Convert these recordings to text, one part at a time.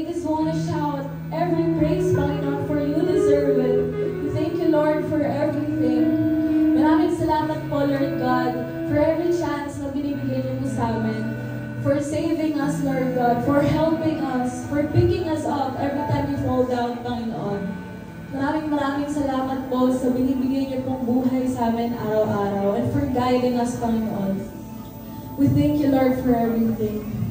we just want to shout every praise, Panginoon, for you deserve it. We thank you, Lord, for everything. Maraming salamat po, Lord God, for every chance na binibigyan niyo po sa amin. For saving us, Lord God, for helping us, for picking us up every time we fall down, Panginoon. Maraming salamat po sa binibigay niyo pong buhay sa amin araw-araw and for guiding us, Panginoon. We thank you, Lord, for everything.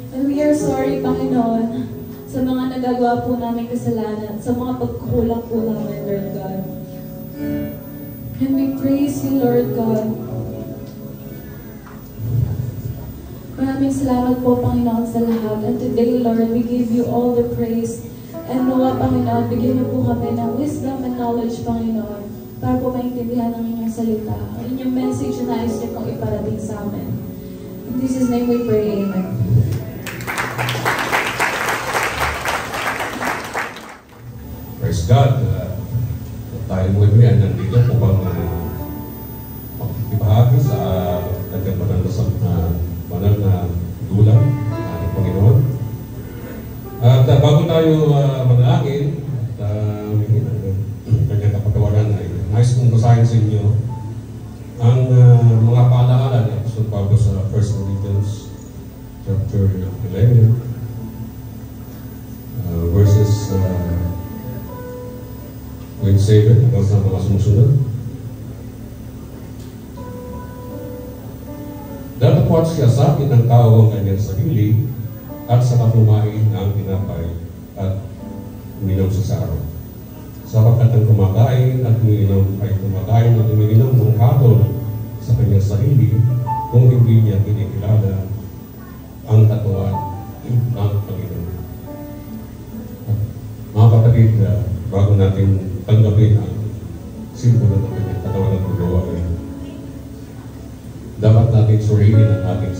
And we are sorry, Panginoon, sa mga nagagawa po namin kasalanan, sa mga pagkulang po namin, Lord God. And we praise you, Lord God. Maraming salamat po, Panginoon, sa lahat. And today, Lord, we give you all the praise. And nawa, Panginoon, bigyan niyo po kami ng wisdom and knowledge, Panginoon, para po maintindihan ang inyong salita, ang inyong message na nais niyo pong iparating sa amin. In Jesus' name we pray, Amen. Praise God. Tayo mo yan nandito upang makikibahagi sa kanyang banal na dulang ng Panginoon. At bago tayo manalangin at kanyang kapatawaran, ay nais kong basahin sa inyo ang mga paalaala ni Apostol Pablo sa 1 Corinthians chapter 11 verses 27 hanggang sa mga sumusunod. Datapwat siya sa akin ng tao ang kanyang sarili at sa katumain ang tinapay at uminom sa araw. Sapagkat ang kumakain at uminom ay kumakain at uminom ng katol sa kanyang sarili kung hindi niya kinikilala ang katawan ng Panginoon. Mga kapatid, bago natin tanggapin ang simbolo ng kanyang katawan ng Panginoon, dapat natin suriin ang ating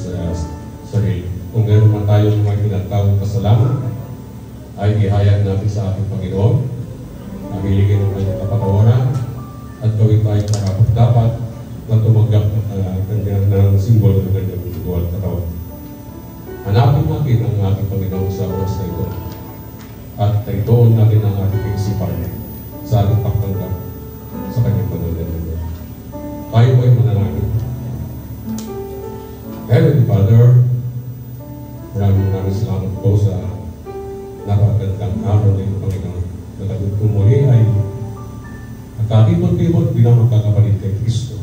sarili. Kung meron man tayong mga tinatawag kasalanan, ay ihayag natin sa ating Panginoon, hiligin ng kanyang kapatawaran, at gawin tayo dapat na tumanggap ng simbolo ng kanyang dugo at katawan. Hanapin natin ang ating Panginoon sa oras na ito, at itoon natin ang ating isipan sa ating pagtanggap sa kanyang banal na dugo. Tayo po ay manalangin. Heavenly Father, maraming salamat po sa napagandang araw na ito, Panginoon. Nagagod ko muli ay nagkatipot-tipot bilang magkakapalit kay Kristo.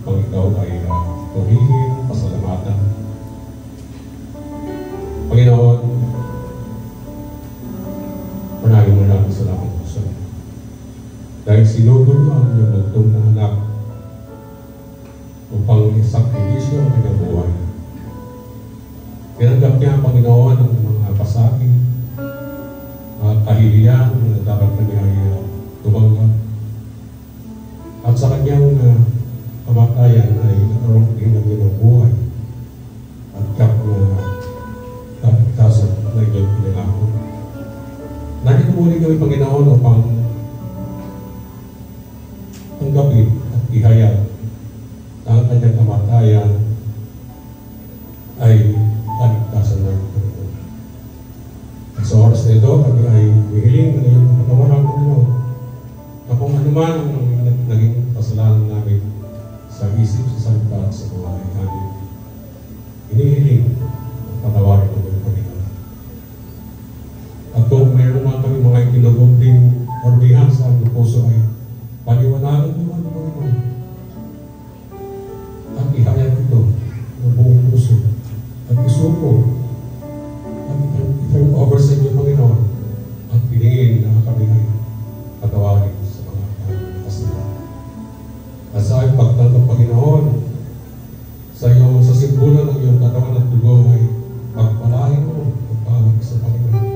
Pag ikaw ay purihin, pasalamatan. Panginoon, maraming salamat po sa iyo. Dahil sinugo niyo ang iyong bugtong na anak upang isakripisyo ang kanyang buhay. Tinanggap niya, Panginoon, ang mga pasakit, mga kahiliyan na dapat kanya ay tumanggap. At sa kanyang kamatayan ay nakaroon din ng iyong buhay at kap na kapitasan na iyong pinangako. Nandito muli kami, Panginoon, upang tanggapin at ihayag ang kanyang kamatayan ay kaligtasan ng Panginoon. At sa oras na ito, kami ay hihiling ng iyong kapatawaran, Panginoon, na kung anuman ang naging kasalanan namin sa isip, sa salita, at sa buhay namin, hinihiling ang patawarin ng iyong Panginoon. At kung mayroon man kami mga itinugog din orbihan sa aming puso ay paliwanagan naman, Panginoon. At ihayag ito ng buong puso at isuko at i-turn over sa inyo, Panginoon, at piningin na kami ay patawarin sa mga kasalanan. At sa aming pagtanggap, Panginoon, sa simbolo ng iyong katawan at dugo ay pagpalain mo ang bawat isa, Panginoon.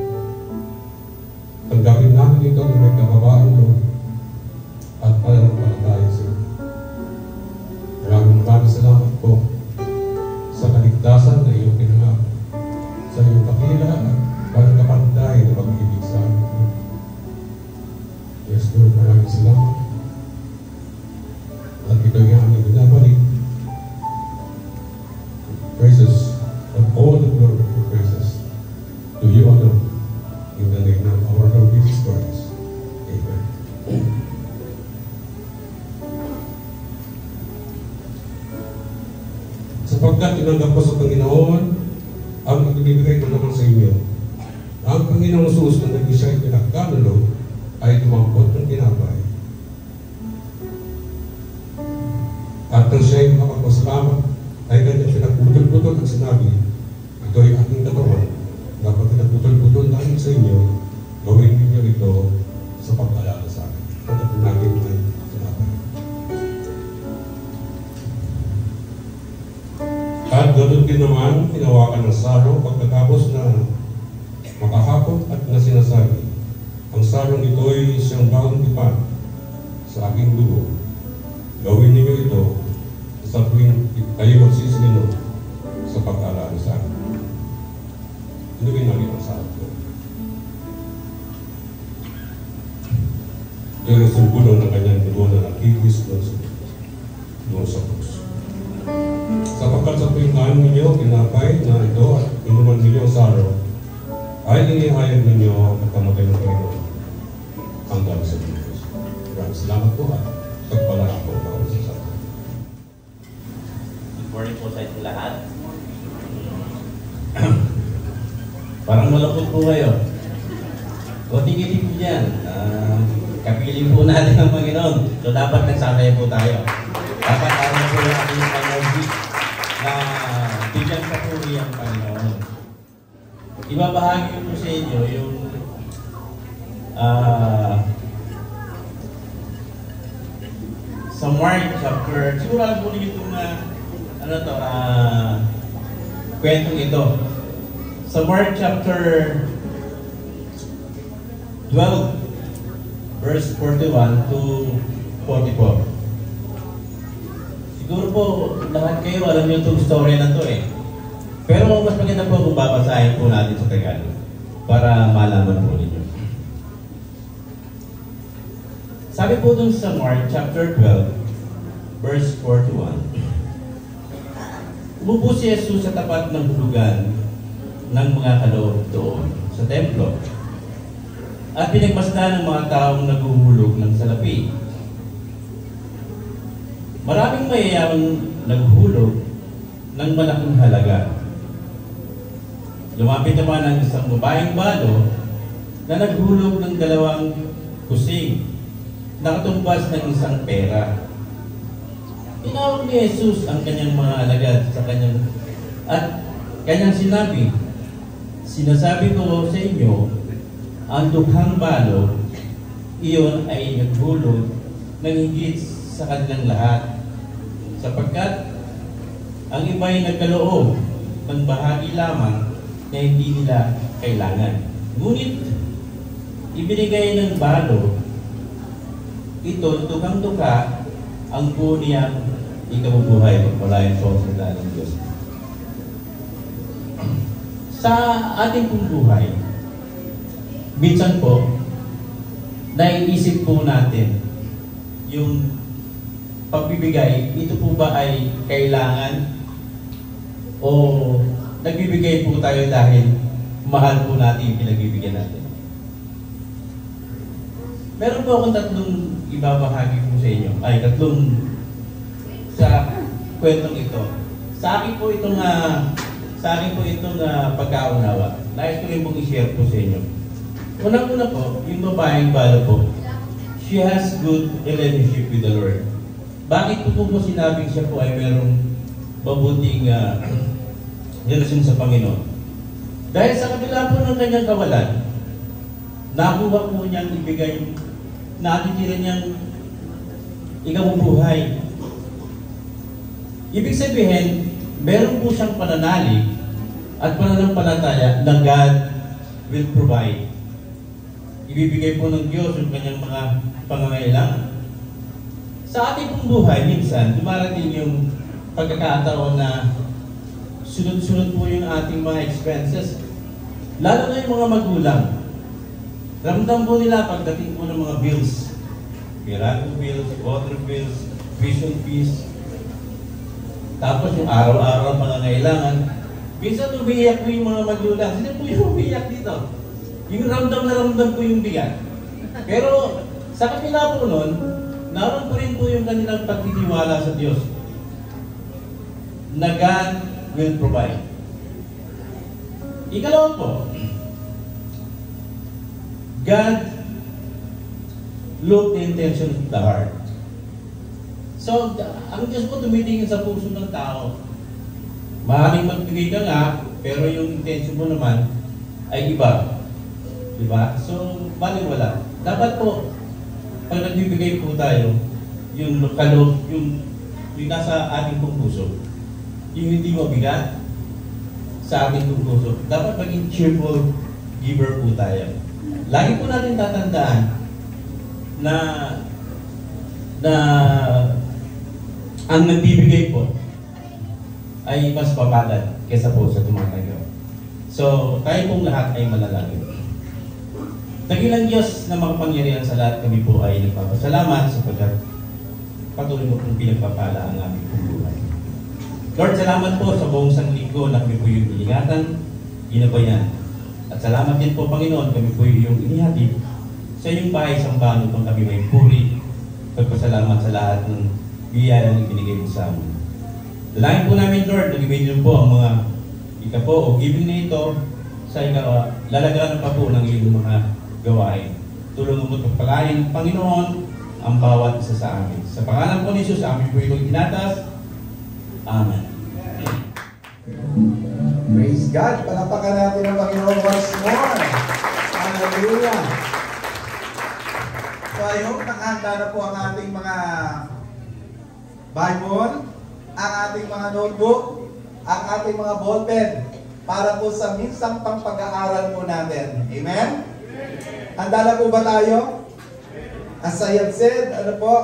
Tanggapin namin ito na may kababaan mo at pananampalataya sa iyo. Maraming salamat po sa kaligtasan na iyong pinangako, sa iyong dakila at walang kapantay na pag-ibig sa amin. know. In the name of our Lord Jesus Christ. Amen. Sapagkat tinanggap ko sa Panginoon ang ibibigay ko naman sa inyo. Ang Panginoong Jesus na nag-isa'y pinagkanulo ay tumampot ng tinapay. At nang siya'y makapagpasalamat ay kanyang pinagputol-putol at sinabi, ito ay aking katawan. Dapat pinagputol-putol namin sa inyo, gawin ninyo ito sa pag-alala sa akin. At ang natin ay tinapay. At ganoon din naman, tinawakan ng sarong pagkatapos na makahapon at na sinasabi, ang sarong ito ay siyang bagong tipan sa aking dugo. Gawin ninyo ito sa tuwing kayo magsisino sa pag-alala sa akin. Inuwi namin ang sarong ito. Ito ay simbolo ng kanyang dugo na nakikis doon sa krus. Sapagkat sa tuwing kain ninyo, pinapay na ito at inuman ninyo ang sarong, ay inihayag ninyo ang kamatay ng Panginoon hanggang sa Diyos. Maraming salamat po at pagpalaan po bawat isa sa atin. Good morning po sa inyo lahat. Parang malapot po kayo. Konti-konti po dyan. Kapiling po natin ang Panginoon. So dapat nagsasaya po tayo. Dapat araw po yung ating energy na bigyan sa puri ang Panginoon. Ibabahagi ko po sa inyo yung sa Mark chapter, siguro alam po ninyo itong kwentong ito. Sa Mark chapter 12 verse 41 to 44. Siguro po lahat kayo alam niyo itong story na to eh. Pero mas maganda po kung babasahin po natin sa Tagalog para malaman po ninyo. Sabi po dun sa Mark chapter 12 verse 41, umupo si Jesus sa tapat ng hulugan ng mga kaloob doon sa templo at pinagmasdan ng mga taong naghuhulog ng salapi. Maraming mayayamang naghulog ng malaking halaga. Lumapit naman ang isang babaeng balo na naghulog ng 2 kusing na katumbas ng isang pera. Tinawag ni Jesus ang kanyang mga alagad sa kanyang at kanyang sinabi, sinasabi ko sa inyo, ang 2 balo, iyon ay naghulog ng higit sa kanilang lahat, sapagkat ang iba ay nagkaloob ng bahagi lamang na hindi nila kailangan. Ngunit, ibinigay ng balo, ito, tukang-tuka, ang buo niyang ikabubuhay pagpalayan sa salita ng Diyos. Sa ating pong buhay, minsan po, naiisip po natin yung pagbibigay, ito po ba ay kailangan o nagbibigay po tayo dahil mahal po natin yung pinagbibigyan natin. Meron po akong 3 ibabahagi po sa inyo. Ay, 3 sa kwentong ito. Sa akin po itong pagkaunawa. Nais ko rin pong i-share po sa inyo. Unang-una po, yung babaeng balo po, she has good relationship with the Lord. Bakit po sinabing siya po ay merong mabuting relasyon sa Panginoon? Dahil sa kabila po ng kanyang kawalan, nakuha po niyang ibigay, natitira niyang ikabubuhay. Ibig sabihin, meron po siyang pananalig at pananampalataya na God will provide. Ibibigay po ng Diyos yung kanyang mga pangangailangan. Sa ating pong buhay, minsan, dumarating yung pagkakataon na sunod-sunod po yung ating mga expenses. Lalo na yung mga magulang. Ramdam po nila pagdating po ng mga bills. Pirano bills, water bills, tuition fees. Tapos yung araw-araw pangangailangan. Minsan umiiyak po yung mga magulang. Sino po yung umiiyak dito? Yung ramdam na ramdam po yung bigat. Pero sa kabila po nun, naroon po rin po yung kanilang pagtitiwala sa Diyos na God will provide. Ikalawa po, God look the intention of the heart. So, ang Diyos po tumitingin sa puso ng tao. Maaaring magbigay ka nga, pero yung intention mo naman ay iba. Diba? So, baliwala. Dapat po, pag nagbibigay po tayo, yung kaloob, yung nasa ating pong puso, yung hindi mabigat sa ating pong puso, dapat maging cheerful giver po tayo. Lagi po natin tatandaan na ang nagbibigay po ay mas papalad kaysa po sa tumatanggap. So, tayo pong lahat ay manalangin. Dakilang Diyos na makapangyarihan sa lahat, kami po ay nagpapasalamat sapagkat patuloy mo pong pinagpapala ang aming pong buhay. Lord, salamat po sa buong sanglinggo na kami po yung iningatan, ginabayan. At salamat din po, Panginoon, kami po yung inihatid sa iyong bahay sambahan upang kami may puri. Pagpasalamat sa lahat ng biyaya na ibinigay mo sa amin. Dalangin po namin, Lord, nag-ibigay po ang mga ikapo o giving na ito sa lalagaran pa po ng iyong mga gawain. Tulungan mo pagpalain, Panginoon, ang bawat isa sa amin. Sa pangalan po ni Jesus, amin po itong inatas. Amen. Praise God! Palapakan natin ang Panginoon once more. Hallelujah! So I hope nakahanda na po ang ating mga Bible, ang ating mga notebook, ang ating mga ballpen para po sa minsang pang pag-aaral po natin. Amen? Handa na po ba tayo? As I have said,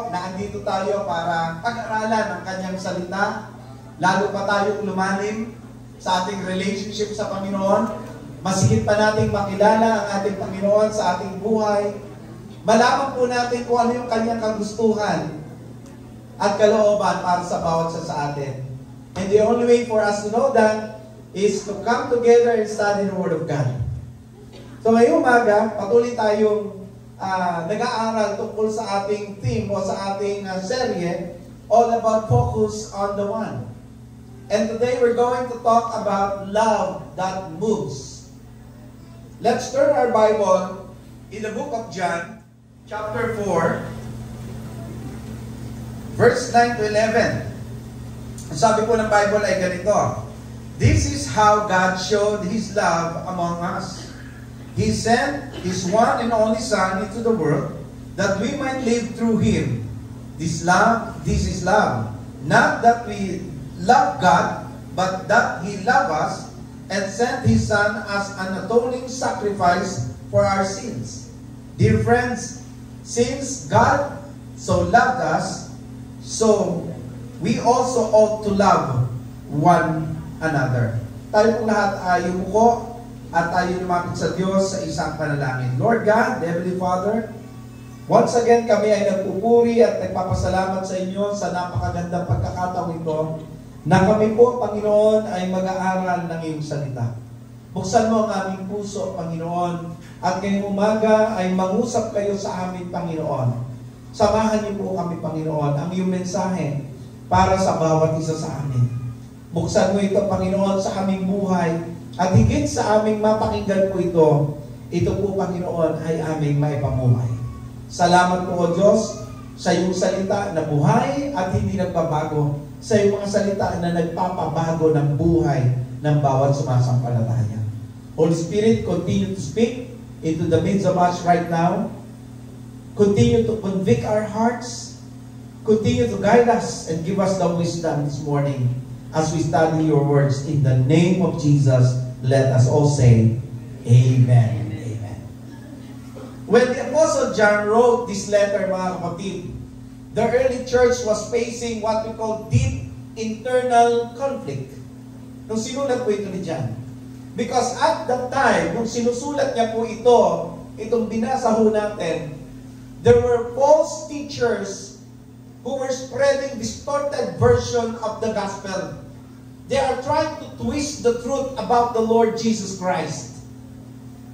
naandito tayo para pag-aralan ang kanyang salita, lalo pa tayong lumalim sa ating relationship sa Panginoon, masigit pa nating makilala ang ating Panginoon sa ating buhay, malaman po natin kung ano yung kanyang kagustuhan at kalooban para sa bawat isa sa atin. And the only way for us to know that is to come together and study the Word of God. So ngayong umaga, patuloy tayong nag-aaral tungkol sa ating theme o sa ating serye, all about focus on the one. And today we're going to talk about love that moves. Let's turn our Bible in the book of John, chapter 4, verse 9 to 11. Ang sabi po ng Bible ay ganito: This is how God showed His love among us. He sent His one and only Son into the world that we might live through Him. This is love. Not that we love God, but that He loved us and sent His Son as an atoning sacrifice for our sins. Dear friends, since God so loved us, so we also ought to love one another. Tayo pong lahat ay umuko at tayo lumapit sa Diyos sa isang panalangin. Lord God, Heavenly Father, once again kami ay nagpupuri at nagpapasalamat sa inyo sa napakagandang pagkakataon ito na kami po, Panginoon, ay mag-aaral ng iyong salita. Buksan mo ang aming puso, Panginoon, at ngayong umaga ay mangusap kayo sa amin, Panginoon. Samahan niyo po kami, Panginoon, ang iyong mensahe para sa bawat isa sa amin. Buksan mo ito, Panginoon, sa aming buhay at higit sa aming mapakinggan po ito po, Panginoon, ay aming maipamuhay. Salamat po, O Diyos, sa iyong salita na buhay at hindi nagbabago, sa iyong mga salita na nagpapabago ng buhay ng bawat sumasampalataya. Holy Spirit, continue to speak into the midst of us right now. Continue to convict our hearts. Continue to guide us and give us the wisdom this morning as we study your words. In the name of Jesus, let us all say, Amen. Amen. When the Apostle John wrote this letter, mga kapatid, the early church was facing what we call deep internal conflict. Nung sinulat po ito ni John. Because at that time, nung sinusulat niya po itong binasa ho natin, there were false teachers who were spreading distorted version of the gospel. They are trying to twist the truth about the Lord Jesus Christ.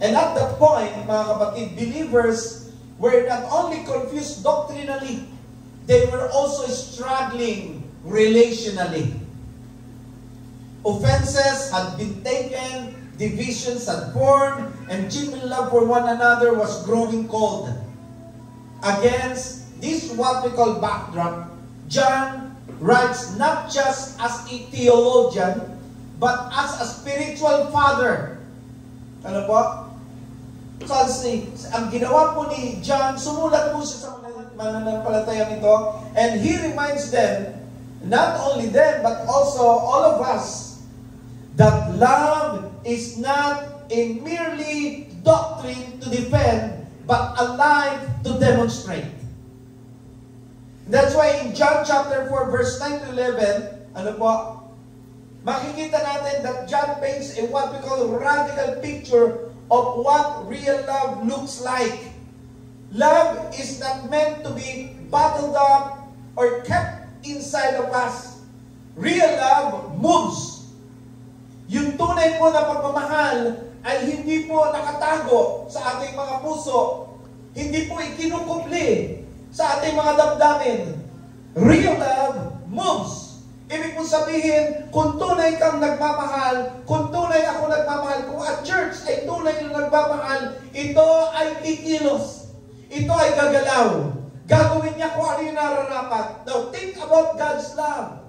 And at that point, mga kapatid, believers were not only confused doctrinally, they were also struggling relationally. Offenses had been taken, divisions had formed, and genuine love for one another was growing cold. Against this what we call backdrop, John writes not just as a theologian, but as a spiritual father. Ano po? So, ang ginawa po ni John, sumulat po siya sa mananampalatayang ito, and he reminds them, not only them, but also all of us, that love is not a merely doctrine to defend, but a life to demonstrate. That's why in John chapter 4, verse 9 to 11, ano po, makikita natin that John paints a what we call radical picture of what real love looks like. Love is not meant to be bottled up or kept inside of us. Real love moves. Yung tunay po na pagmamahal ay hindi po nakatago sa ating mga puso. Hindi po ikinukubli sa ating mga damdamin. Real love moves. Ibig po sabihin, kung tunay kang nagmamahal, kung tunay ako nagmamahal, kung at church ay tunay na nagmamahal, ito ay kikilos. Ito ay gagalaw. Gagawin niya kung ano yung nararapat. Now, think about God's love.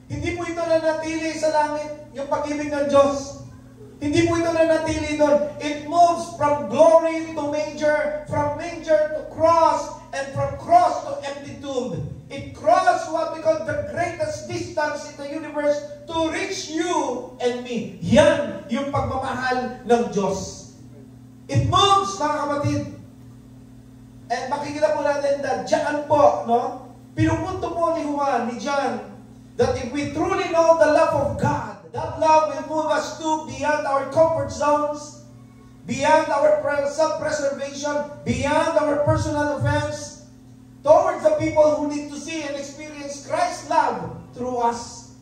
Hindi po ito nanatili sa langit, yung pag-ibig ng Diyos. Hindi po ito nanatili doon. It moves from glory to manger, from manger to cross, and from cross to empty tomb. It crossed what we call the greatest distance in the universe to reach you and me. Yan yung pagmamahal ng Diyos. It moves, mga kapatid. And makikita po natin na diyan po, no? Pinupunto po ni Juan, ni John, that if we truly know the love of God, that love will move us to beyond our comfort zones, beyond our self-preservation, beyond our personal offense, towards the people who need to see and experience Christ's love through us.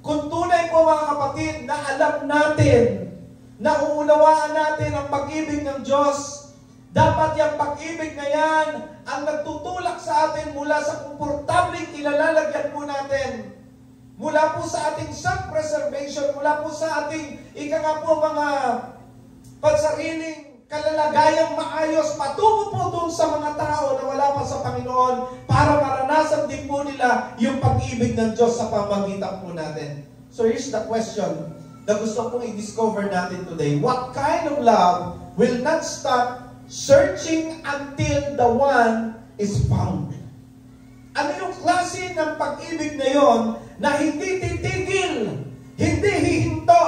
Kung tunay po mga kapatid na alam natin, na uunawaan natin ang pag-ibig ng Diyos, dapat yung pag-ibig na yan ang nagtutulak sa atin mula sa komportableng ilalalagyan po natin. Mula po sa ating self-preservation, mula po sa ating mga pansariling kalalagayang maayos, patungo po doon sa mga tao na wala pa sa Panginoon para maranasan din po nila yung pag-ibig ng Diyos sa pamagitan po natin. So here's the question na gusto kong i-discover natin today. What kind of love will not stop searching until the one is found? Ano yung klase ng pag-ibig na yon na hindi titigil, hindi hihinto,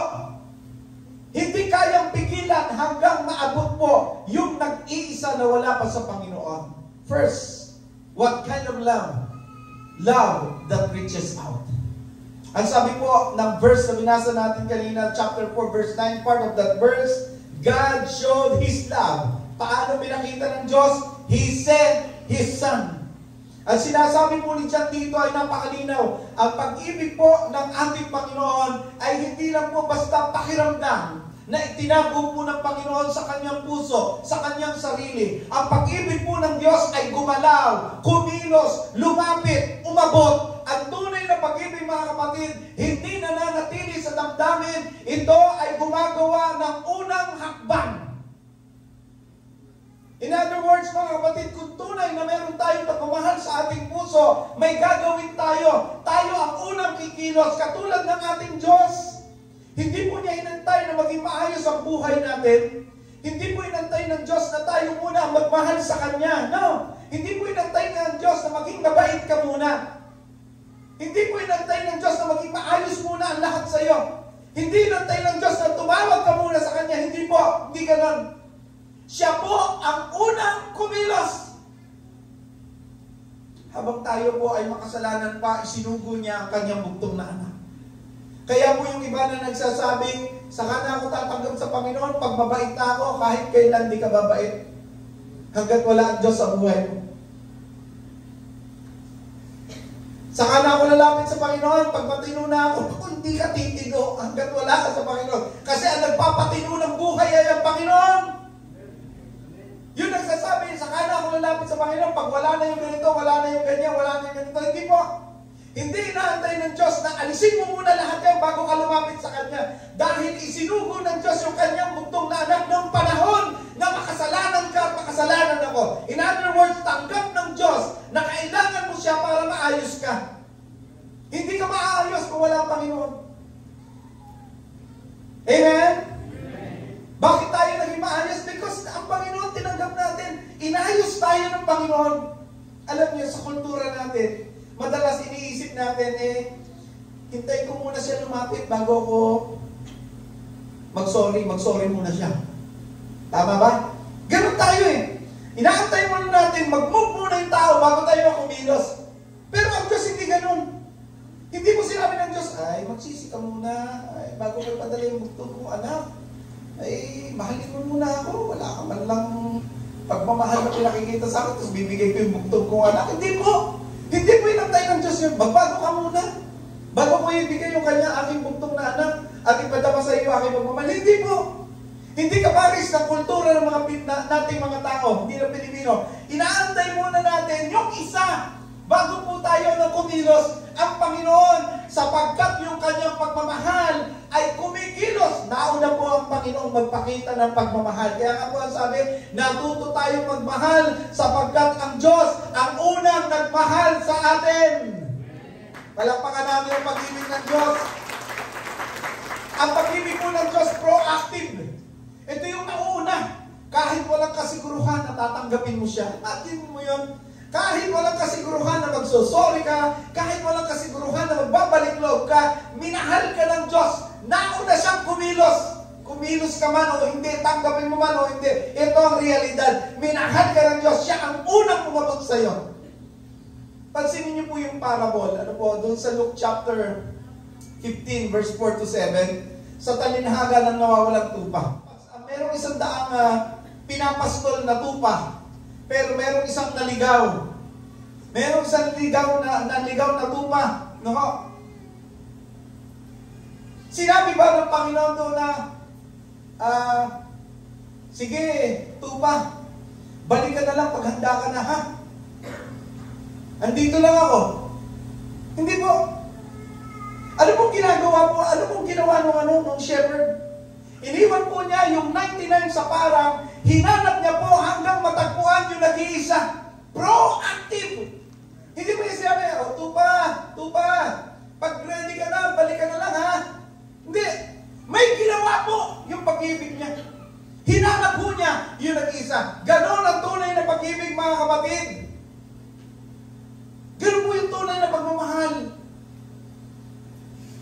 hindi kayang pigilan hanggang maabot po yung nag-iisa na wala pa sa Panginoon? First, what kind of love? Love that reaches out. Ang sabi po ng verse na binasa natin kanina, chapter 4, verse 9, part of that verse, God showed His love. Paano pinakita ng Diyos? He sent His Son. Ang sinasabi po ni John dito ay napakalinaw. Ang pag-ibig po ng ating Panginoon ay hindi lang po basta pakiramdam na itinago po ng Panginoon sa kanyang puso, sa kanyang sarili. Ang pag-ibig po ng Diyos ay gumalaw, kumilos, lumapit, umabot. Ang tunay na pag-ibig, mga kapatid, hindi nananatili sa damdamin. Ito ay gumagawa ng unang hakbang. In other words, mga kapatid, kung tunay na meron tayong pagmamahal sa ating puso, may gagawin tayo. Tayo ang unang kikilos, katulad ng ating Diyos. Hindi po niya inantay na maging maayos ang buhay natin. Hindi po inantay ng Diyos na tayo muna ang magmahal sa Kanya. No. Hindi po inantay ng Diyos na maging mabait ka muna. Hindi po inantay ng Diyos na maging maayos muna ang lahat sa iyo. Hindi inantay ng Diyos na tumawag ka muna sa Kanya. Hindi po. Hindi ganon. Siya po ang unang kumilos. Habang tayo po ay makasalanan pa, isinugo niya ang kanyang bugtong na anak. Kaya po yung iba na nagsasabing, saka na ako tatanggap sa Panginoon, pag mabait na ako, kahit kailan di ka babait. Hanggat wala ang Diyos sa buhay mo. Saka na ako lalapit sa Panginoon pag matino na ako. Kung hindi ka titigo hanggat wala ka sa Panginoon. Kasi ang nagpapatino ng buhay ay ang Panginoon. Yun nagsasabi, saka na ako lalapit sa Panginoon pag wala na yung ganito, wala na yung ganyan, wala na yung ganito. Hindi po. Hindi inaantay ng Diyos na alisin mo muna lahat yan bago ka lumapit sa Kanya. Dahil isinugo ng Diyos yung Kanyang bugtong na anak ng panahon na makasalanan ka at makasalanan ako. In other words, tanggap ng Diyos na kailangan mo siya para maayos ka. Hindi ka maayos kung wala ang Panginoon. Amen? Bakit tayo naging maayos? Because ang Panginoon tinanggap natin. Inayos tayo ng Panginoon. Alam niyo, sa kultura natin, madalas iniisip natin, hintay ko muna siya lumapit bago ko mag-sorry muna siya. Tama ba? Ganun tayo Inaantay muna natin, mag-move muna yung tao bago tayo kumilos. Pero ang Diyos hindi ganun. Hindi mo sinabi ng Diyos, ay, magsisi ka muna, ay, bago ko ipadala yung bugtong mo, anak. Ay, mahalin mo muna ako, wala ka man lang pagmamahal na pinakikita sa akin, tapos bibigay ko yung bugtong ko, anak. Hindi po. Hindi po inantay ng Diyos yun. Magbago ka muna. Bago ko ibigay yung kanya aking bugtong na anak at ipadama sa iyo aking pagmamahal. Hindi po. Hindi ka paris ng kultura ng nating mga tao, hindi na Pilipino. Inaantay muna natin yung isa bago po tayo na kumilos ang Panginoon sapagkat yung kanyang pagmamahal ay kumikilos. Nauna po ang Panginoon magpakita ng pagmamahal. Kaya nga po ang sabi, natuto tayong magmahal sapagkat ang Diyos ang unang nagmahal sa atin. Palakpakan namin ang pag-ibig ng Diyos. Ang pag-ibig po ng Diyos proactive. Ito yung nauna. Kahit walang kasiguruhan na tatanggapin mo siya. Imagine mo yun. Kahit walang kasiguruhan na magsosorry ka, kahit walang kasiguruhan na magbabalik loob ka, minahal ka ng Diyos. Nauna siyang kumilos. Kumilos ka man o hindi, tanggapin mo man o hindi. Ito ang realidad. Minahal ka ng Diyos. Siya ang unang pumatok sa iyo. Pansinin niyo po yung parable. Ano po, doon sa Luke chapter 15, verse 4 to 7, sa talinhaga ng nawawalang tupa. Merong isang daang pinapastol na tupa, pero merong isang naligaw. Merong isang naligaw na tupa. No? Sinabi ba ng Panginoon doon na, sige, tupa, balik ka na lang pag handa ka na, ha? Andito lang ako. Hindi po. Ano pong ginagawa po? Ano pong ginawa nung shepherd? Iniwan po niya yung 99 sa parang, hinanap niya po hanggang matagpuan yung nag-iisa. Proactive. Hindi mo niya sinabi, tupa, pag ready ka na, balik ka na lang, ha? Hindi. May ginawa po yung pag-ibig niya. Hinanap po niya yung nag-iisa. Ganon ang tunay na pag-ibig, mga kapatid. Ganon po yung tunay na pagmamahal.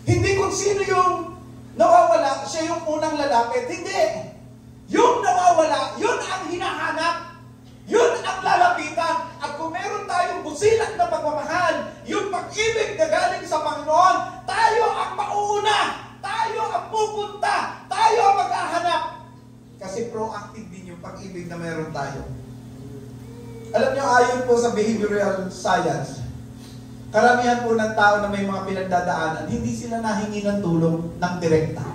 Hindi kung sino yung nawawala, siya yung unang lalapit. Hindi. Yung nawawala, yun ang hinahanap. Yun ang lalapitan. At kung meron tayong busilak na pagmamahal, yung pag-ibig na galing sa Panginoon, tayo ang mauuna. Tayo ang pupunta. Tayo ang maghahanap. Kasi proactive din yung pag-ibig na meron tayo. Alam niyo, ayon po sa behavioral science, karamihan po ng tao na may mga pinagdadaanan, hindi sila nahingi ng tulong ng direkta.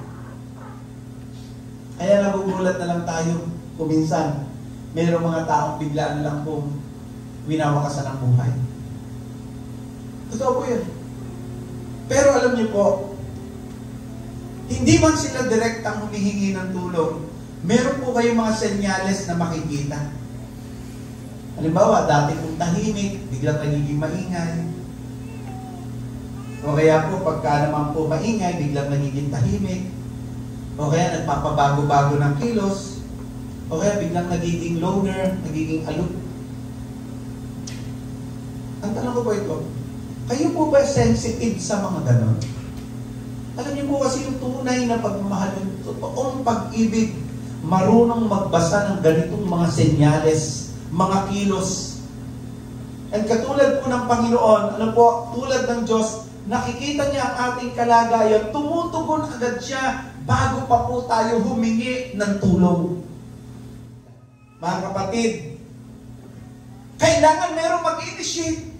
Kaya nagugulat na lang tayo kung minsan, mayroong mga taong bigla na lang pong winawakasan ng buhay. Totoo po yun. Pero alam niyo po, hindi man sila direktang humihingi ng tulong, meron po kayong mga senyales na makikita. Halimbawa, dati pong tahimik, biglang nagiging maingay. O kaya po, pagka naman po maingay, biglang nagiging tahimik. O kaya nagpapabago-bago ng kilos. O kaya biglang nagiging loner, nagiging aloof. Ang tanong ko po ito, kayo po ba sensitive sa mga ganon? Alam niyo po kasi yung tunay na pagmamahal, yung totoong pag-ibig, marunong magbasa ng ganitong mga senyales, mga kilos. And katulad po ng Panginoon, ano po, tulad ng Diyos, nakikita niya ang ating kalagayan, tumutugon agad siya bago pa po tayo humingi ng tulong. Mga kapatid, kailangan merong mag-initiate.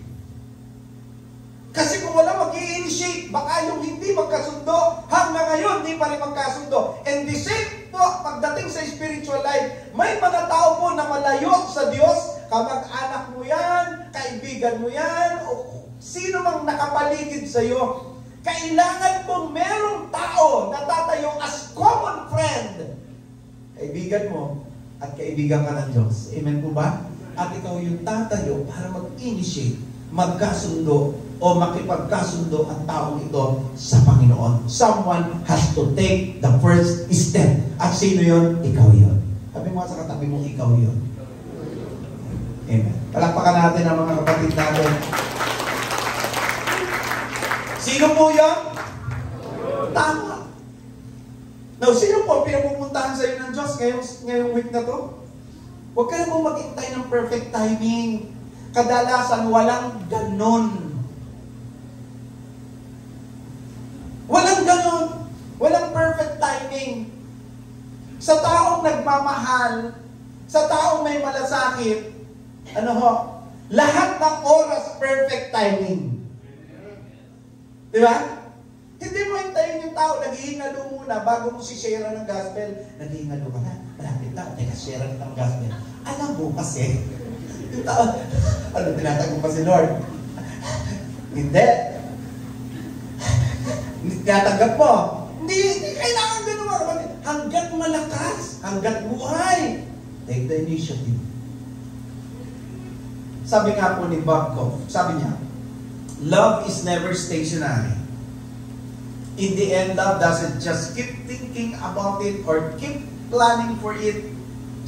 Kasi kung wala mag-i-initiate, baka yung hindi magkasundo, hanggang ngayon, hindi pa rin magkasundo. And the same po, pagdating sa spiritual life, may mga tao po na malayo sa Diyos, kamag-anak mo yan, kaibigan mo yan, o sino mang nakapaligid sa iyo, kailangan pong merong tao na tatayo as common friend. Kaibigan mo at kaibigan ka ng Diyos. Amen po ba? At ikaw yung tatayo para mag-initiate, magkasundo, o makipagkasundo ang taong ito sa Panginoon. Someone has to take the first step. At sino yun? Ikaw yun. Sabi mo sa katabi mo, ikaw yun. Amen. Palakpakan natin ang mga kapatid natin. Sino po yun? Tama. Now, sino po pinapupuntahan sa iyo ng Diyos ngayong week na to? Huwag kayo mo maghintay ng perfect timing. Kadalasan, walang ganon. Walang ganon. Walang perfect timing. Sa taong nagmamahal, sa taong may malasakit, lahat ng oras perfect timing. Di ba? Hindi mo hintayin yung tao, naghihingalo muna bago mo si-share ng gospel. Naghihingalo ka na, malapit na, teka, share ng gospel. Alam mo kasi, yung tao, tinatag mo pa si Lord? Hindi. Tinatanggap mo. Hindi kailangan gano'n. Hanggat malakas, hanggat buhay, take the initiative. Sabi nga po ni Bob Goff, sabi niya, love is never stationary. In the end, love doesn't just keep thinking about it or keep planning for it.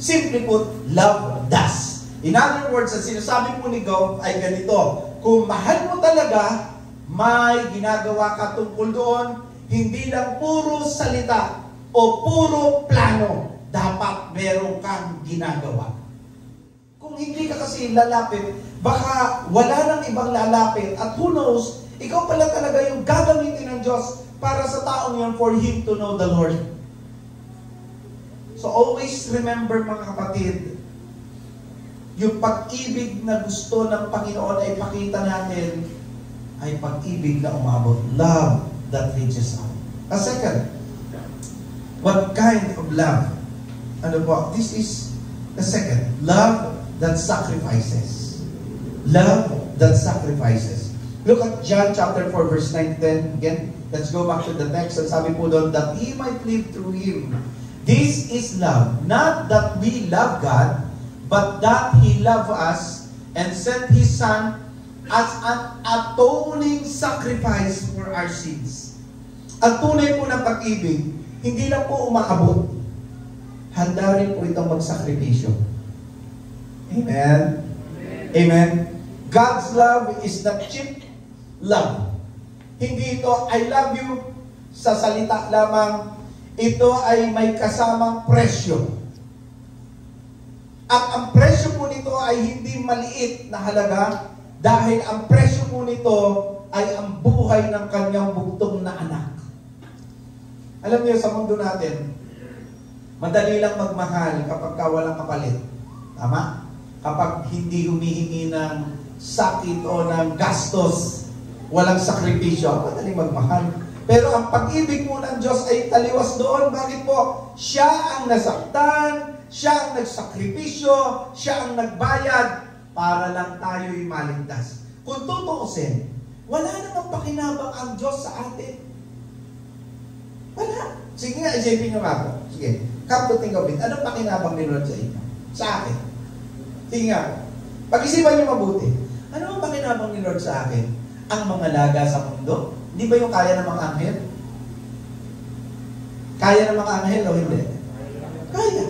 Simply put, love does. In other words, ang sinasabi po ni Goff ay ganito, kung mahal mo talaga, may ginagawa ka tungkol doon, hindi lang puro salita o puro plano, dapat meron kang ginagawa. Kung hindi ka kasi lalapit, baka wala nang ibang lalapit at who knows, ikaw pala talaga yung gagamitin ng Diyos para sa taong yan for Him to know the Lord. So always remember mga kapatid, yung pag-ibig na gusto ng Panginoon ay pakita natin ay pag-ibig na umabot. Love that reaches out. A second, what kind of love? Ano po? This is the second. Love that sacrifices. Love that sacrifices. Look at John chapter 4 verse 9 10 again. Let's go back to the text. And sabi po doon, that He might live through Him. This is love. Not that we love God, but that He loved us and sent His Son as an atoning sacrifice for our sins. Ang tunay po ng pag-ibig, hindi lang po umaabot. Handa rin po itong magsakripisyo. Amen? Amen? God's love is not cheap love. Hindi ito, I love you, sa salita lamang. Ito ay may kasamang presyo. At ang presyo po nito ay hindi maliit na halaga dahil ang presyo po nito ay ang buhay ng kanyang bugtong na anak. Alam niyo, sa mundo natin, madali lang magmahal kapag walang kapalit. Tama? Kapag hindi humihingi ng sakit o ng gastos, walang sakripisyo, madaling magmahal. Pero ang pag-ibig po ng Diyos ay taliwas doon. Bakit po? Siya ang nasaktan, siya ang nagsakripisyo, siya ang nagbayad para lang tayo'y maligtas. Kung tutuusin, wala namang pakinabang ang Diyos sa atin. Wala. Sige nga, isipin nyo ako. Sige, come to think of it. Anong pakinabang ni Lord sa inyo? Sa akin. Sige nga. Pag-isipan nyo mabuti. Ano ang pakinabang ni Lord sa akin? Ang mga laga sa mundo? Hindi ba yung kaya ng mga anghel? Kaya ng mga anghel o hindi? Kaya.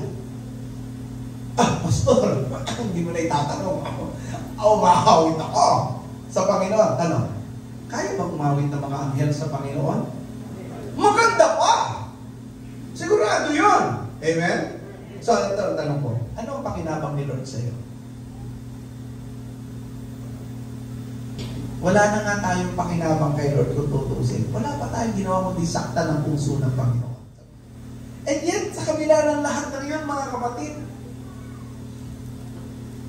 Pastor, hindi mo na itatanong ako. Umahawit ako sa Panginoon. Tanong, kaya bang umawit ng mga anghel sa Panginoon? Maganda pa! Sigurado yun! Amen? So, ito ang tanong ko. Ano ang pakinabang ni Lord sa'yo? Wala na nga tayong pakinabang kay Lord kung tutuusin. Wala pa tayong ginawa kundi sakta ng puso ng Panginoon. And yet, sa kabila ng lahat ng yun, mga kapatid,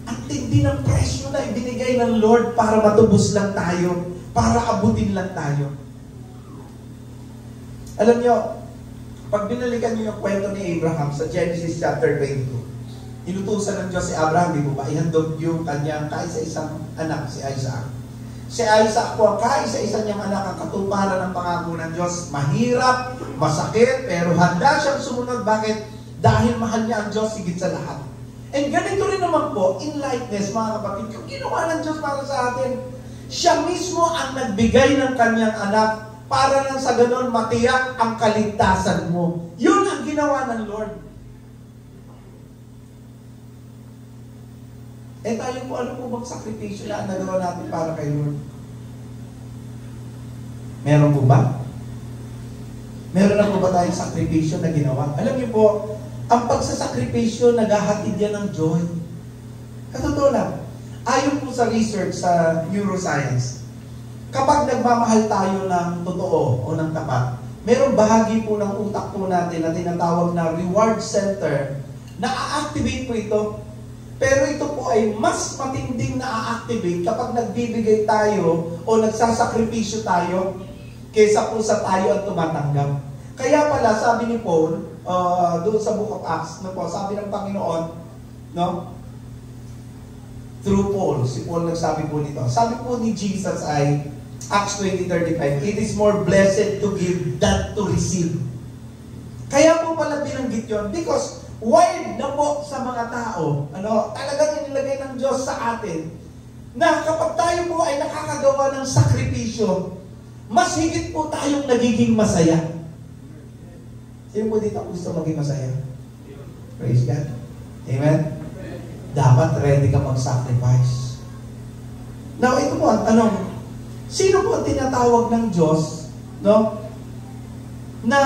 ang tindi ng presyo na ibinigay ng Lord para matubos lang tayo. para abutin lang tayo. Alam nyo, pag binalikan nyo yung kwento ni Abraham sa Genesis chapter 22, inutusan ng Diyos si Abraham, di ba? Ihandog yung kanyang kaisa-isang anak, si Isaac. Si Isaac po ang kaisa-isa niyang anak, ang katuparan ng pangako ng Diyos. Mahirap, masakit, pero handa siyang sumunod. Bakit? Dahil mahal niya ang Diyos higit sa lahat. And ganito rin naman po, in likeness, mga kapatid, yung ginawa ng Diyos para sa atin, siya mismo ang nagbigay ng kanyang anak para lang sa ganon matiyak ang kaligtasan mo. Yun ang ginawa ng Lord. Eh tayo po, ano po bang sakripisyo na nagawa natin para kay Lord? Meron po ba? Meron na po ba tayong sakripisyo na ginawa? Alam niyo po, ang pagsasakripisyo, naghahatid yan ng joy. Katotoo lang. Ayon po sa research sa neuroscience, kapag nagmamahal tayo ng totoo o ng tapat, merong bahagi po ng utak po natin na tinatawag na reward center na a-activate po ito. Pero ito po ay mas matinding na a-activate kapag nagbibigay tayo o nagsasakripisyo tayo kaysa po sa tayo at tumatanggap. Kaya pala, sabi ni Paul, doon sa Book of Acts, sabi ng Panginoon, no? Through Paul, si Paul nagsabi po nito. Sabi po ni Jesus ay, Acts 20:35, it is more blessed to give than to receive. Kaya po pala binanggit yun, because wild na po sa mga tao, talagang inilagay ng Diyos sa atin, na kapag tayo po ay nakakagawa ng sakripisyo, mas higit po tayong nagiging masaya. Sino po dito gusto maging masaya? Praise God. Amen? Dapat ready ka mag-sacrifice. Now, ito po ang tanong. Sino po ang tinatawag ng Diyos, no? Na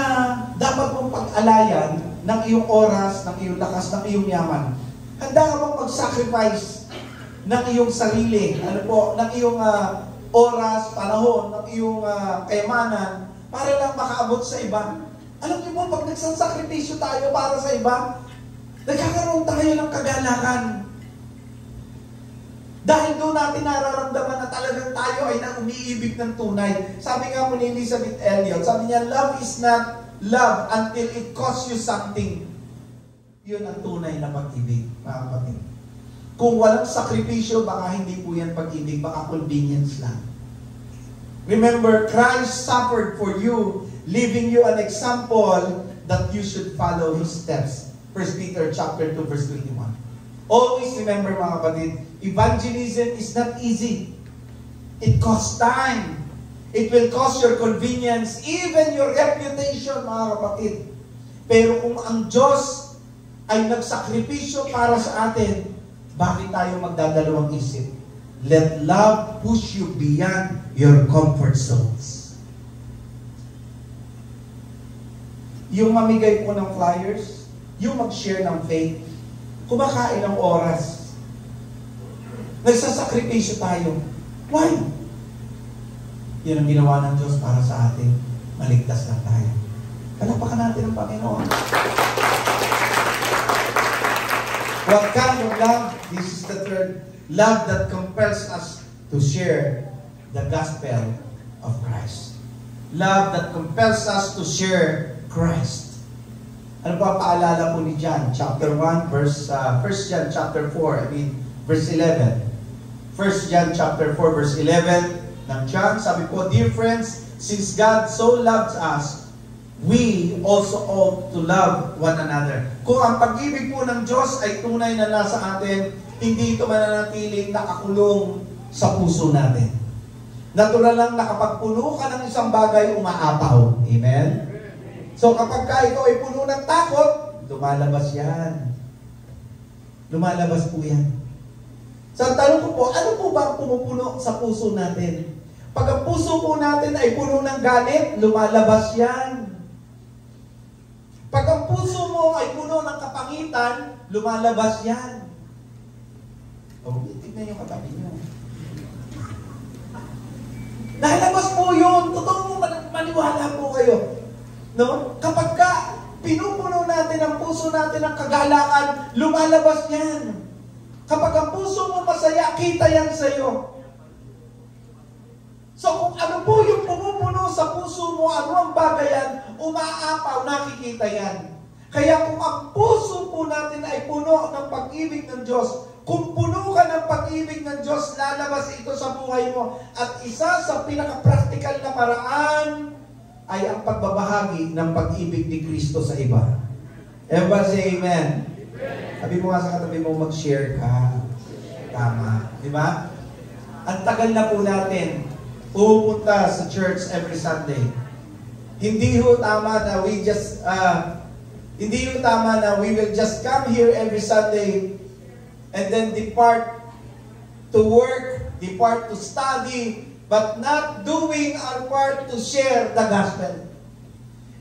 dapat mong pag-alayan ng iyong oras, ng iyong lakas, ng iyong yaman. Handa ka bang mag-sacrifice ng iyong sarili, ng iyong oras, panahon, ng iyong kayamanan para lang makaabot sa iba? Alam niyo po, pag nagsasakripisyo tayo para sa iba, nagkakaroon tayo ng kagalakan. Dahil doon natin nararamdaman na talagang tayo ay nang umiibig ng tunay. Sabi nga po ni Elizabeth Elliot, sabi niya, love is not love until it costs you something. Yun ang tunay na pag-ibig, mga kapatid. Kung walang sakripisyo, baka hindi po yan pag-ibig, baka convenience lang. Remember, Christ suffered for you, leaving you an example that you should follow His steps. 1 Peter chapter 2, verse 21. Always remember, mga kapatid, evangelism is not easy. It costs time. It will cost your convenience, even your reputation, mga kapatid. Pero kung ang Diyos ay nagsakripisyo para sa atin, bakit tayo magdadalawang isip? Let love push you beyond your comfort zones. Yung mamigay po ng flyers, yung mag-share ng faith, kumakain ng oras. Nagsasakripisyo tayo. Why? Yan ang ginawa ng Diyos para sa atin. Maligtas lang tayo. Palapakan natin ang Panginoon. What kind of love? This is the third. Love that compels us to share the gospel of Christ. Love that compels us to share Christ. Ano pa paalala po ni John? Chapter 1, verse, 1 John chapter 4, verse 11. 1 John chapter 4, verse 11 ng John, sabi po, dear friends, since God so loves us, we also ought to love one another. Kung ang pag-ibig po ng Diyos ay tunay na nasa atin, hindi ito mananatiling nakakulong sa puso natin. Natural lang na kapag puno ka ng isang bagay, umaapaw. Amen? So kapag ikaw ay puno ng takot, lumalabas yan. Lumalabas po yan. So tanong ko po, ano po ba ang pumupuno sa puso natin? Pag ang puso po natin ay puno ng galit, lumalabas yan. Pag ang puso mo ay puno ng kapangitan, lumalabas yan. O, tignan yung katabi nyo. Nakalabas po yun. Totoo mo, maniwala po kayo. No? Kapag pinupuno natin ang puso natin ng kagalakan, lumalabas yan. Kapag ang puso mo masaya, kita yan sa'yo. So kung ano po yung pumupuno sa puso mo, ano ang bagay yan, umaapaw, nakikita yan. Kaya kung ang puso po natin ay puno ng pag-ibig ng Diyos, kung puno ka ng pag-ibig ng Diyos, lalabas ito sa buhay mo. At isa sa pinaka-practical na paraan ay ang pagbabahagi ng pag-ibig ni Kristo sa iba. Everybody say amen. Sabi mo nga sa katabi mo, mag-share ka. Tama. Di ba? Ang tagal na po natin pupunta sa church every Sunday. Hindi ho tama na we will just come here every Sunday and then depart to work, depart to study, but not doing our part to share the gospel.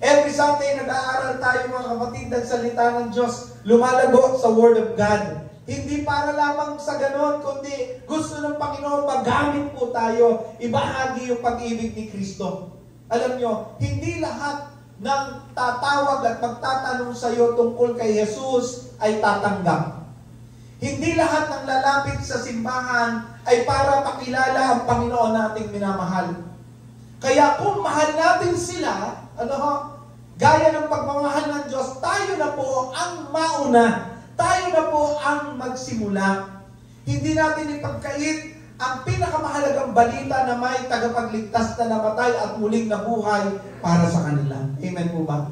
Every Sunday, nag-aaral tayo mga kapatid ng salita ng Diyos, lumalago sa Word of God. Hindi para lamang sa ganon, kundi gusto ng Panginoon magamit po tayo, ibahagi yung pag-ibig ni Kristo. Alam nyo, hindi lahat ng tatawag at magtatanong sa iyo tungkol kay Jesus ay tatanggap. Hindi lahat ng lalapit sa simbahan ay para makilala ang Panginoon nating minamahal. Kaya kung mahal natin sila, gaya ng pagmamahal ng Diyos, tayo na po ang mauna. Tayo na po ang magsimula. Hindi natin ipagkait ang pinakamahalagang balita na may tagapagligtas na namatay at muling nabuhay para sa kanila. Amen po ba?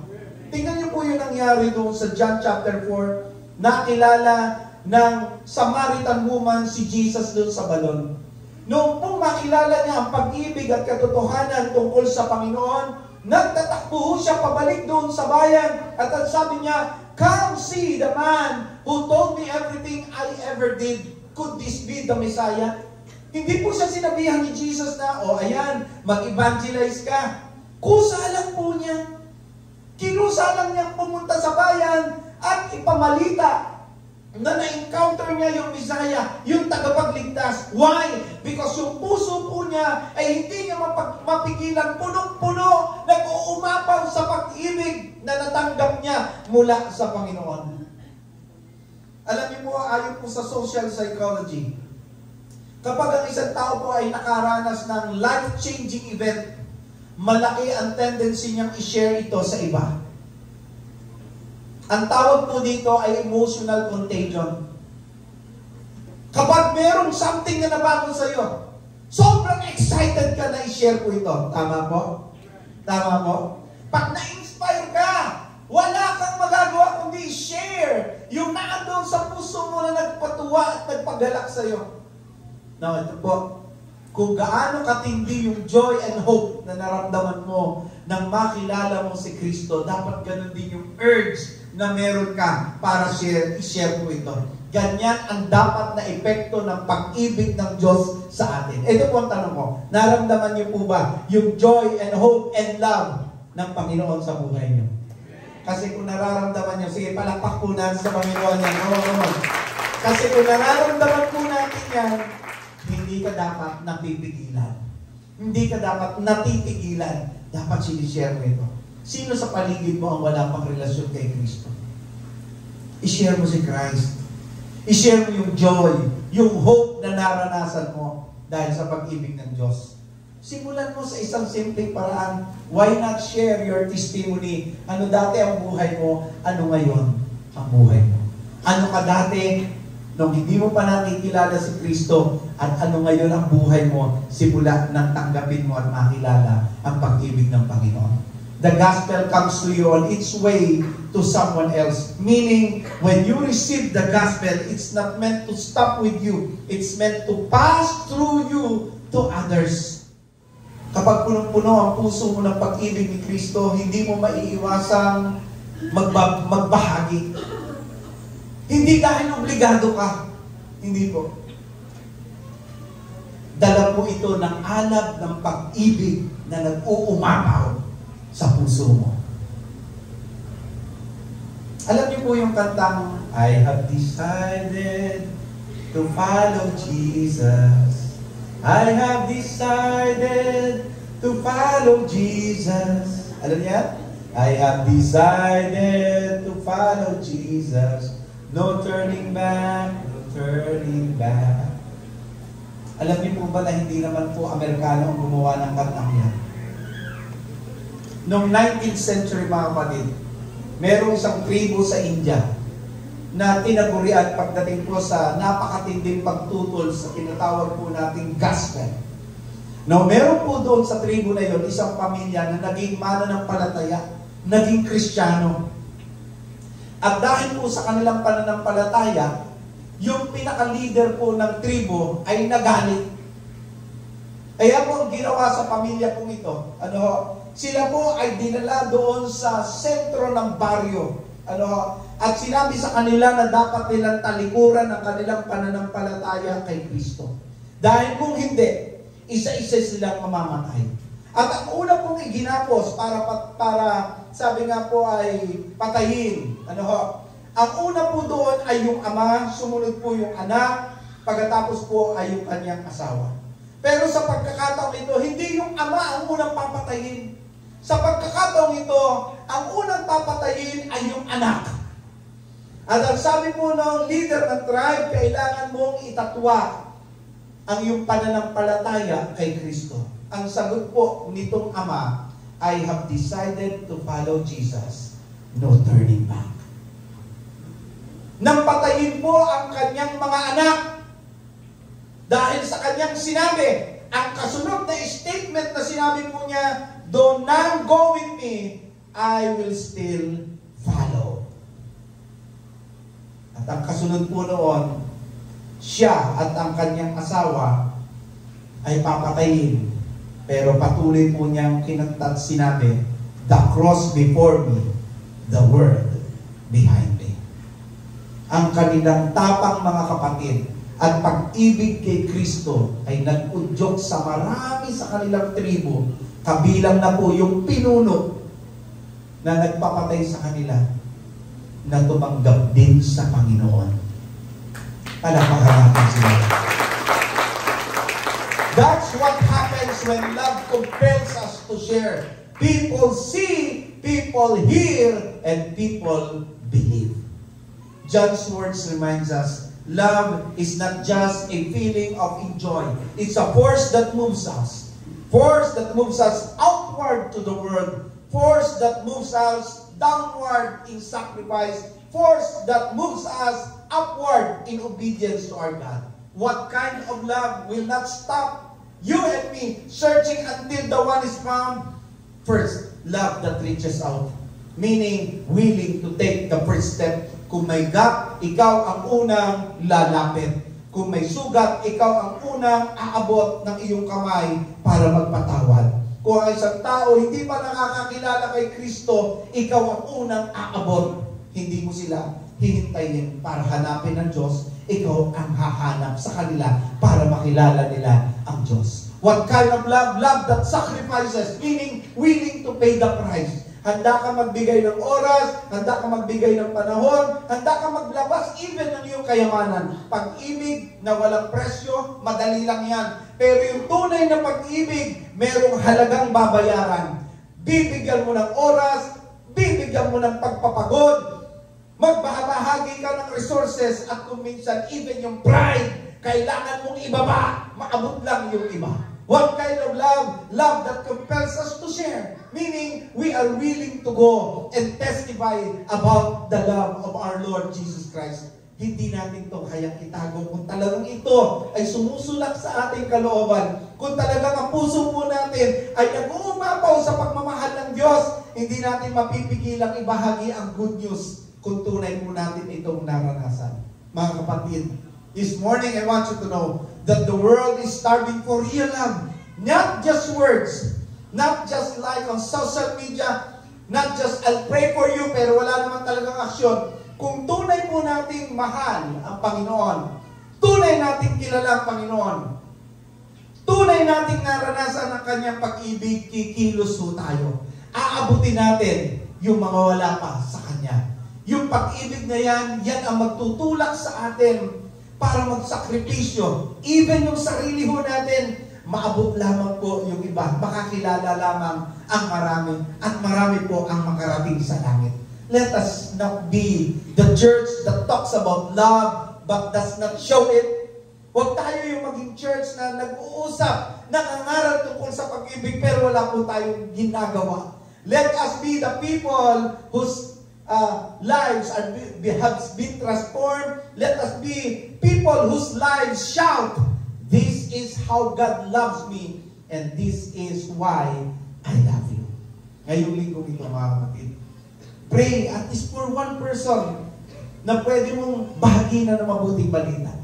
Tingnan niyo po yung nangyari doon sa John chapter 4. Nakilala ng Samaritan woman si Jesus doon sa balon. Noong pong makilala niya ang pag-ibig at katotohanan tungkol sa Panginoon, nagtatakbo siya pabalik doon sa bayan at ang sabi niya, "Come see the man who told me everything I ever did. Could this be the Messiah?" Hindi po siya sinabihan ni Jesus na, ayan, mag-evangelize ka. Kusa lang po niya. Kinusa lang niya pumunta sa bayan at ipamalita na na-encounter niya yung Messiah, yung tagapagligtas. Why? Because yung puso po niya ay hindi niya mapigilan, punong-puno, nag-uumapaw sa pag-ibig na natanggap niya mula sa Panginoon. Alam niyo po, ayon po sa social psychology, kapag ang isang tao po ay nakaranas ng life-changing event, malaki ang tendency niyang i-share ito sa iba. Ang tawag po dito ay emotional contagion. Kapag merong something na nabago sa iyo, sobrang excited ka na i-share po ito. Tama po? Tama po? Pag na-inspire ka, wala kang magagawa kundi i-share yung naandun sa puso mo na nagpatuwa at nagpagalak sa iyo. Now, ito po, kung gaano katindi yung joy and hope na naramdaman mo nang makilala mo si Kristo, dapat ganun din yung urge na meron ka para i-share po ito. Ganyan ang dapat na epekto ng pag-ibig ng Diyos sa atin. Ito po ang tanong ko, naramdaman niyo po ba yung joy and hope and love ng Panginoon sa buhay niyo? Kasi kung nararamdaman niyo, sige, palakpak po natin sa Panginoon yan. Kasi kung nararamdaman po natin yan, hindi ka dapat napipigilan. Hindi ka dapat natitigilan. Dapat sinishare mo ito. Sino sa paligid mo ang wala pang relasyon kay Kristo? I-share mo si Christ. I-share mo yung joy, yung hope na naranasan mo dahil sa pag-ibig ng Diyos. Simulan mo sa isang simpleng paraan. Why not share your testimony? Ano dati ang buhay mo? Ano ngayon ang buhay mo? Ano ka dati nung hindi mo pa nakikilala si Kristo? At ano ngayon ang buhay mo simula nang tanggapin mo at makilala ang pag-ibig ng Panginoon? The gospel comes to you on its way to someone else. Meaning, when you receive the gospel, it's not meant to stop with you. It's meant to pass through you to others. Kapag punong-puno ang puso mo ng pag-ibig ni Kristo, hindi mo maiiwasang magbahagi. Hindi dahil obligado ka. Hindi po. Dala po ito ng alab ng pag-ibig na nag-uumapaw sa puso mo. Alam niyo po yung kantang, I have decided to follow Jesus. I have decided to follow Jesus. Alam niya? I have decided to follow Jesus. No turning back, no turning back. Alam niyo po ba na hindi naman po Amerikano ang gumawa ng kantang yan? Noong 19th century mga kapatid, merong isang tribo sa India na tinagurian pagdating po sa napakatinding pagtutol sa tinatawag po nating gospel. Now, meron po doon sa tribo na yon isang pamilya na naging mananampalataya, naging Kristiyano. At dahil po sa kanilang pananampalataya, yung pinaka-leader po ng tribo ay nagalit. Kaya po ang ginawa sa pamilya pong ito, sila po ay dinala doon sa sentro ng baryo. At sinabi sa kanila na dapat nilang talikuran ang kanilang pananampalataya kay Kristo. Dahil kung hindi, isa-isa silang mamamatay. At ang una pong iginapos para sabi nga po ay patayin. Ang una po doon ay yung ama, sumunod po yung anak, pagkatapos po ay yung kanyang asawa. Pero sa pagkakataong ito, hindi yung ama ang unang papatayin. Sa pagkakataong ito, ang unang papatayin ay yung anak. At ang sabi po ng leader ng tribe, kailangan mong itatwa ang iyong pananampalataya kay Kristo. Ang sagot po nitong ama, I have decided to follow Jesus. No turning back. Nang patayin po ang kanyang mga anak dahil sa kanyang sinabi, ang kasunod na statement na sinabi po niya, though none go with me, I will still follow. At ang kasunod po noon, siya at ang kanyang asawa ay papatayin. Pero patuloy po niyang kinantat sinabi, the cross before me, the world behind me. Ang kanilang tapang mga kapatid at pag-ibig kay Kristo ay nag-udyok sa marami sa kanilang tribo, kabilang na po yung pinuno na nagpapatay sa kanila na tumanggap din sa Panginoon. Palakpakan natin sila. That's what happens when love compels us to share. People see, people hear, and people believe. John's words reminds us, love is not just a feeling of joy. It's a force that moves us. Force that moves us outward to the world. Force that moves us downward in sacrifice. Force that moves us upward in obedience to our God. What kind of love will not stop you and me searching until the one is found? First, love that reaches out. Meaning, willing to take the first step. Kung may gap, ikaw ang unang lalapit. Kung may sugat, ikaw ang unang aabot ng iyong kamay para magpatawad. Kung ang isang tao hindi pa nakakakilala kay Kristo, ikaw ang unang aabot. Hindi mo sila hihintayin para hanapin ang Diyos. Ikaw ang hahanap sa kanila para makilala nila ang Diyos. What kind of love? Love that sacrifices, meaning willing to pay the price. Handa ka magbigay ng oras, handa ka magbigay ng panahon, handa ka maglabas even ng iyong kayamanan. Pag-ibig na walang presyo, madali lang yan. Pero yung tunay na pag-ibig, merong halagang babayaran. Bibigyan mo ng oras, bibigyan mo ng pagpapagod, magbahagi ka ng resources, at kung minsan even yung pride, kailangan mong ibaba, maabot lang yung iba. What kind of love? Love that compels us to share. Meaning, we are willing to go and testify about the love of our Lord Jesus Christ. Hindi natin ito kayang itago kung talagang ito ay sumusulak sa ating kalooban. Kung talagang ang puso po natin ay nag-uumapaw sa pagmamahal ng Diyos, hindi natin mapipigilang ibahagi ang good news kung tunay po natin itong naranasan. Mga kapatid, this morning I want you to know that the world is starving for real love. Not just words, not just like on social media, not just I'll pray for you pero wala naman talagang aksyon. Kung tunay po nating mahal ang Panginoon, tunay nating kilala ang Panginoon, tunay nating naranasan ang kanyang pag-ibig, kikilos po tayo. Aabutin natin yung mga wala pa sa kanya. Yung pag-ibig na yan ang magtutulak sa atin para magsakripisyo. Even yung sarili ho natin, maabot lamang po yung iba. Makakilala lamang ang marami. At marami po ang makarating sa langit. Let us not be the church that talks about love but does not show it. Huwag tayo yung maging church na nag-uusap, nangangaral tungkol sa pag-ibig, pero wala po tayong ginagawa. Let us be the people whose lives have been transformed. Let us be people whose lives shout, "This is how God loves me, and this is why I love you." Ngayong linggo ito, mga kapatid, pray at least for one person na pwede mong bahaginan ng mabuting balita.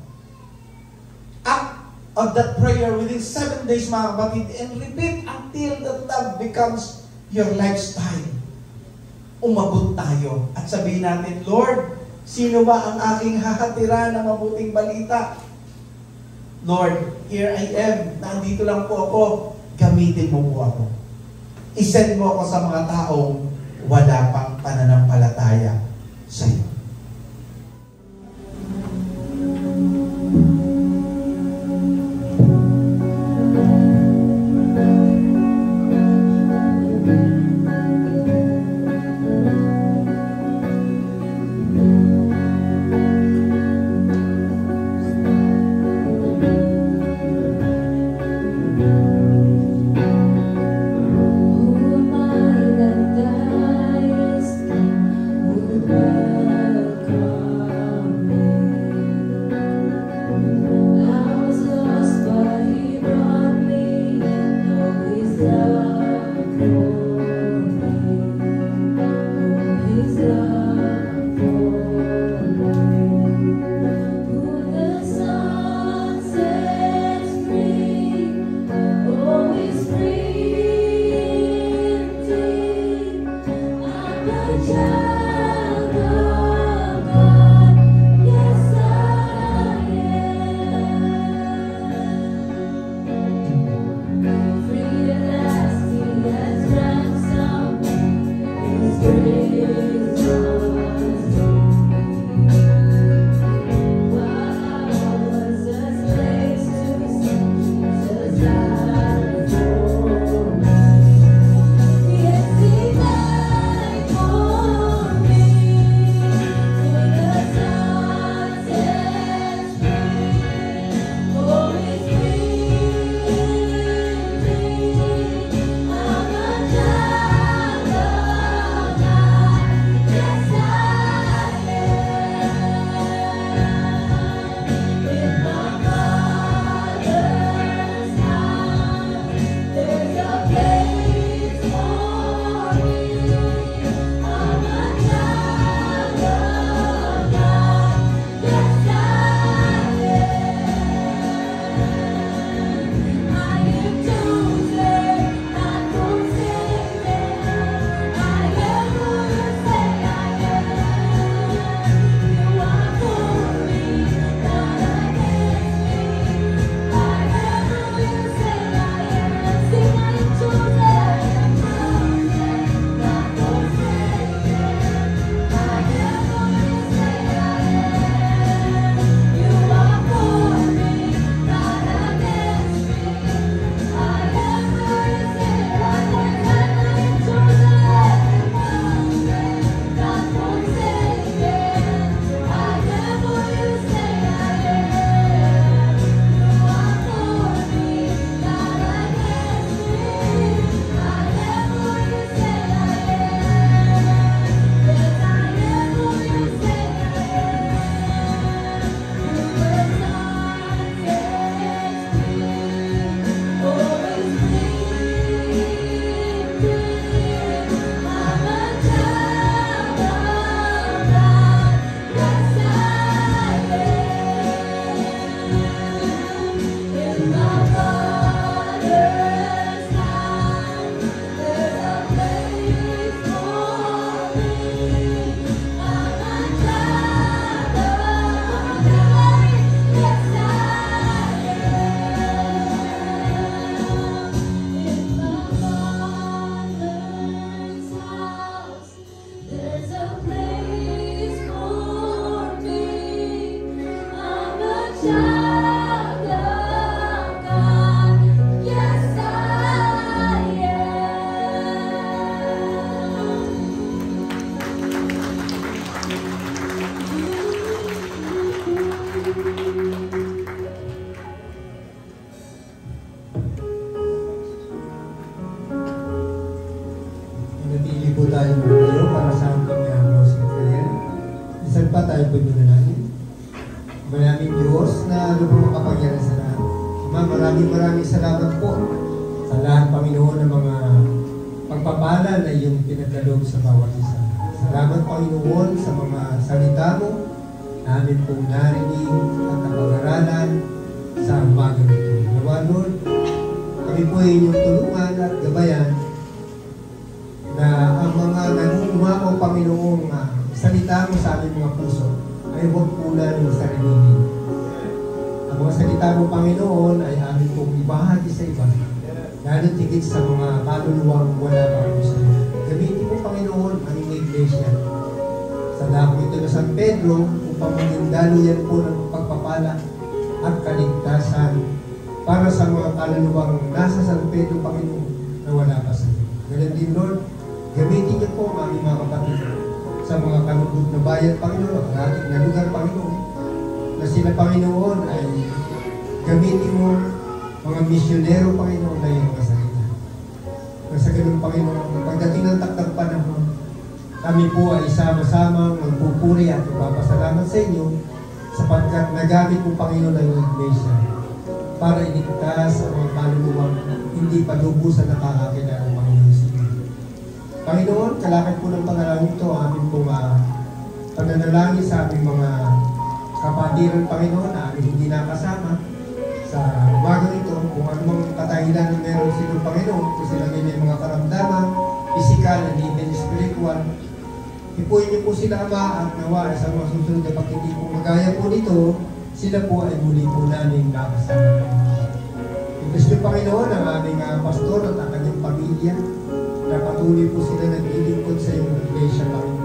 Act of that prayer within 7 days, mga kapatid, and repeat until that love becomes your lifestyle. Umabot tayo at sabihin natin, "Lord, sino ba ang aking hahatiran ng mabuting balita? Lord, here I am. Nandito lang po ako. Gamitin mo po ako. Isend mo ako sa mga taong wala pang pananampalataya sa iyo." Ano po makapangyarihan sa lahat. Ama, maraming salamat po sa lahat, Panginoon, ng mga pagpapala na iyong pinagkaloob sa bawat isa. Salamat, Panginoon, sa mga salita mo namin pong narinig at napag-aralan sa umaga nito. Nawa, Lord, kami po ay inyong tulungan at gabayan na ang mga nangunguha o Panginoong salita mo sa aming mga puso ay huwag po namin sarilinin. Ang mga salita mo, Panginoon, ay amin pong ibahagi sa iba, lalo tigit sa mga kaluluwang wala pa po sa iyo. Gamitin mo, Panginoon, ang iyong iglesia sa dako ito na San Pedro upang maging daluyan po ng pagpapala at kaligtasan para sa mga kaluluwang nasa San Pedro, Panginoon, na wala pa sa iyo. Ganun din, Lord, gamitin niyo po ang aming mga kapatid sa mga kalugod na bayan, Panginoon, at ating na lugar, Panginoon, na sila, Panginoon, ay gamitin mo mga misyonero, Panginoon, na iyong kasalita. Sa ganun, Panginoon, pagdating ng takdang panahon, kami po ay sama-sama magpupuri at ipapasalamat sa inyo sapagkat nagamit mo, Panginoon, ang iglesia para iligtas ang mga kaluluwang hindi pa lubusan nakakakilala ng Panginoon sa inyo. Panginoon, kalakit po ng panalangin ito, amin pong pananalangin sa aming mga kapatiran, Panginoon, na aming hindi nakasama sa umaga ito, kung anumang katahilan na meron silang Panginoon, kung sila may mga karamdaman, physical and even spiritual, ipuin niyo po sila, Ama, at nawa sa mga susunod na pagkindi po magaya po nito, sila po ay muli po namin nakasama. Ibig niyo, Panginoon, ang aming pastor at ang kanyang pamilya, na patuloy po sila naglilingkod sa iyong iglesia, Panginoon.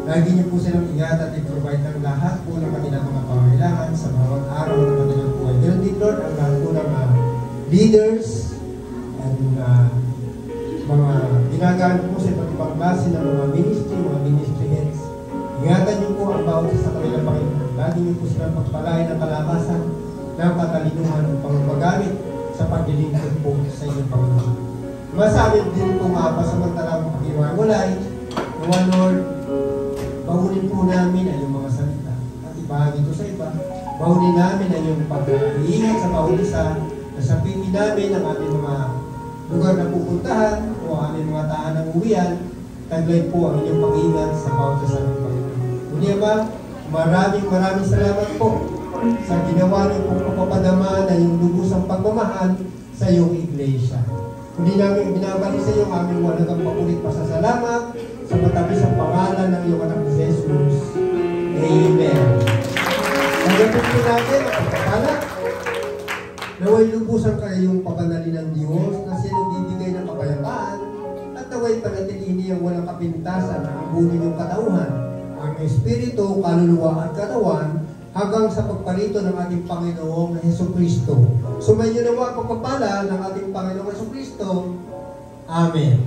Lagi niyo po silang ingat at i-provide ng lahat po ng kanilang mga pangailangan sa bawat araw ng kanilang buhay. Ganun din, Lord, ang lahat po ng leaders and mga ginagamit po sa iba't ibang klase ng mga ministry heads. Ingatan niyo po ang bawat sa kanilang Panginoon. Lagi niyo po silang pagpalain ng kalakasan ng katalinuhan upang magamit sa paglilingkod po sa inyong Panginoon. Masabi din po pasamantalang pag-iwalay, nawa, Lord, bahunin po namin ang iyong mga salita at ibahagi ito sa iba. Bahunin namin ang iyong pag-iingat sa bawat isa, nasapingin namin ang aming mga lugar na pupuntahan o aming mga tahanang uwian. Taglay po ang inyong pag-iingat sa bawat isa ng Panginoon. Muli, Ama, maraming salamat po sa ginawa niyo pong papapadama na yung lubusang pagmamahal sa iyong iglesia. Muli namin binabalik sa iyo ang aming walagang papulit pasasalamat sa matamis ang pangalan ng iyong anak na Jesus. Amen. Nagapit po natin ang pagpapala. Naway lubusan kayong pabanalin ng Diyos na siya nagbibigay ng kapayapaan at naway panatilihin niyang walang kapintasan ang buo ninyong katauhan, ang espiritu, kaluluwa at katawan hanggang sa pagparito ng ating Panginoong Hesukristo. Sumayin niyo nawa ang pagpapala ng ating Panginoong Hesukristo. Amen.